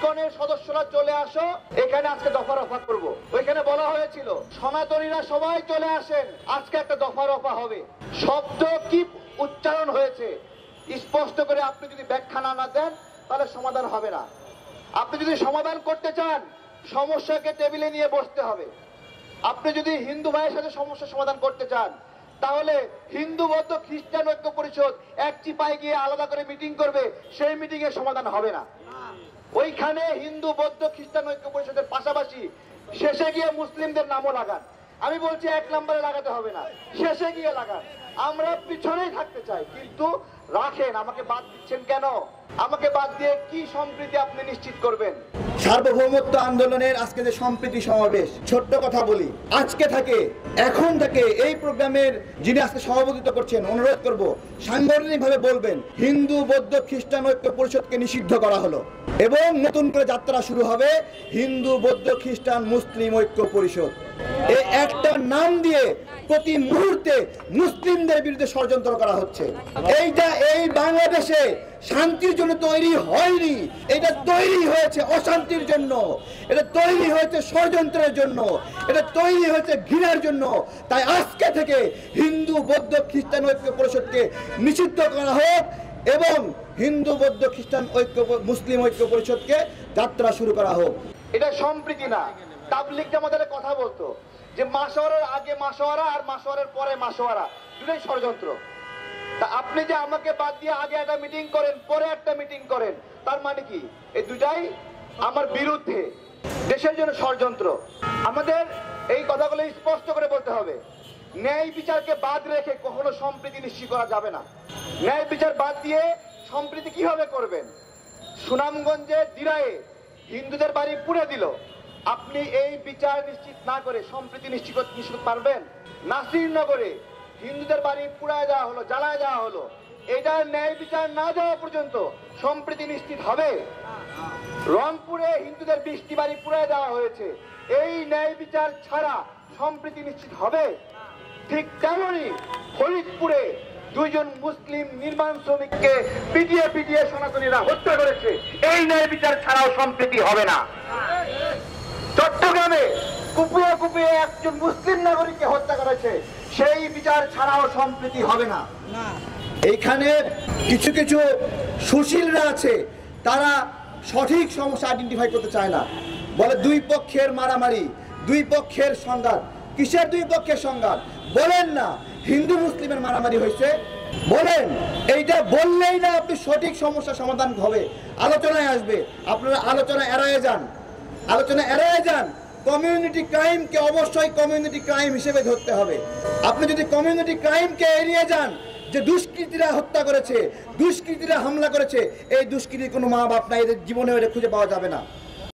ইস্কনের সদস্যরা চলে আসো, এখানে আজকে দফা রফা করব। ওইখানে বলা হয়েছিল সনাতনীরা সবাই চলে আসেন, আজকে একটা দফা রফা হবে। শব্দ কি উচ্চারণ হয়েছে স্পষ্ট করে আপনি যদি ব্যাখ্যা না দেন তাহলে সমাধান হবে না। আপনি যদি সমাধান করতে চান সমস্যাকে টেবিলে নিয়ে বসতে হবে। আপনি যদি হিন্দু ভাইয়ের সাথে সমস্যার সমাধান করতে চান তাহলে হিন্দু বৌদ্ধ খ্রিস্টান ঐক্য পরিষদ এক চিপায় গিয়ে আলাদা করে মিটিং করবে, সেই মিটিং এর সমাধান হবে না। ওইখানে হিন্দু বৌদ্ধ খ্রিস্টান ঐক্য পরিষদের পাশাপাশি শেষে গিয়ে মুসলিমদের নামও লাগান। আমি বলছি 1 নম্বরে লাগাতে হবে না, শেষে গিয়ে লাগান। আমরা পিছনেই থাকতে চাই, কিন্তু রাখেন। আমাকে বাদ দিচ্ছেন কেন? আমাকে বাদ দিয়ে কি সম্প্রীতি আপনি নিশ্চিত করবেন? সার্বভৌমত্ব আন্দোলনের আজকে যে সম্প্রীতি সমাবেশ, ছোট্ট কথা বলি, আজকে থেকে এখন থেকে এই প্রোগ্রামের যিনি আজকে সভাপতিত্ব করছেন, অনুরোধ করব সাংগঠনিকভাবে বলবেন হিন্দু বৌদ্ধ খ্রিস্টান ঐক্য পরিষদকে নিষিদ্ধ করা হলো এবং নতুন করে যাত্রা শুরু হবে হিন্দু বৌদ্ধ খ্রিস্টান মুসলিম ঐক্য পরিষদ। এই একটা নাম দিয়ে প্রতি মুহূর্তে মুসলিমদের বিরুদ্ধে ষড়যন্ত্র করা হচ্ছে। এইটা এই বাংলাদেশে শান্তির জন্য তৈরি হয়নি, এটা তৈরি হয়েছে অশান্তির জন্য, এটা তৈরি হয়েছে ষড়যন্ত্রের জন্য, এটা তৈরি হয়েছে ঘৃণার জন্য। তাই আজকে থেকে হিন্দু বৌদ্ধ খ্রিস্টান ঐক্য পরিষদকে নিষিদ্ধ করা হোক এবং হিন্দু বৌদ্ধ খ্রিস্টান ঐক্য মুসলিম ঐক্য পরিষদকে যাত্রা শুরু করা হোক। এটা সম্প্রীতি না। তাবলিগ জামাতের কথা বলতো যে মাসওয়ারার আগে মাসওয়ারা আর মাসওয়ারার পরে মাসওয়ারা, দুটোই ষড়যন্ত্র। তা আপনি যে আমাকে বাদ দিয়ে আগে একটা মিটিং করেন পরে একটা মিটিং করেন, তার মানে কি এই দুটাই আমার বিরুদ্ধে, দেশের জন্য ষড়যন্ত্র। আমাদের এই কথাগুলো স্পষ্ট করে বলতে হবে। ন্যায় বিচারকে বাদ রেখে কখনো সম্প্রীতি নিশ্চিত করা যাবে না। ন্যায় বিচার বাদ দিয়ে সম্প্রীতি কিভাবে করবেন? সুনামগঞ্জে দিরায়ে হিন্দুদের বাড়ি পুড়ে দিল, আপনি এই বিচার নিশ্চিত না করে সম্প্রীতি নিশ্চিত পারবেন? নাসিরনগরে হিন্দুদের বাড়ি পুড়ায় দেওয়া হলো, জ্বালায় দেওয়া হলো, এটার ন্যায় বিচার না যাওয়া পর্যন্ত সম্প্রীতি নিশ্চিত হবে? রংপুরে হিন্দুদের 20টি বাড়ি পুড়ায় দেওয়া হয়েছে, এই ন্যায় বিচার ছাড়া সম্প্রীতি নিশ্চিত হবে? ঠিক তেমনি ফরিদপুরে 2 জন মুসলিম নির্মাণ শ্রমিককে পিটিয়ে পিটিয়ে সনাতনীরা হত্যা করেছে, এই ন্যায় বিচার ছাড়াও সম্প্রীতি হবে না। চট্টগ্রামে কুপিয়ে কুপিয়ে একজন মুসলিম নাগরিককে হত্যা করেছে, সেই বিচার ছাড়াও সম্প্রীতি হবে না। এইখানে কিছু কিছু সুশীলরা আছে, তারা সঠিক সমস্যা আইডেন্টিফাই করতে চায় না। বলে 2 পক্ষের মারামারি, 2 পক্ষের সংঘাত। কিসের 2 পক্ষের সংঘাত? বলেন না হিন্দু মুসলিমের মারামারি হয়েছে, বলেন। এইটা বললেই না আপনি সঠিক সমস্যা সমাধান হবে, আলোচনায় আসবে। আপনারা আলোচনা এড়ায় যান, আলোচনা এড়ায় যান। কমিউনিটি ক্রাইমকে অবশ্যই কমিউনিটি ক্রাইম হিসেবে ধরতে হবে। আপনি যদি কমিউনিটি ক্রাইমকে এড়িয়ে যান, যে দুষ্কৃতীরা হত্যা করেছে, দুষ্কৃতীরা হামলা করেছে, এই দুষ্কৃতির কোনো মা বাপ নাই, এদের জীবনে খুঁজে পাওয়া যাবে না।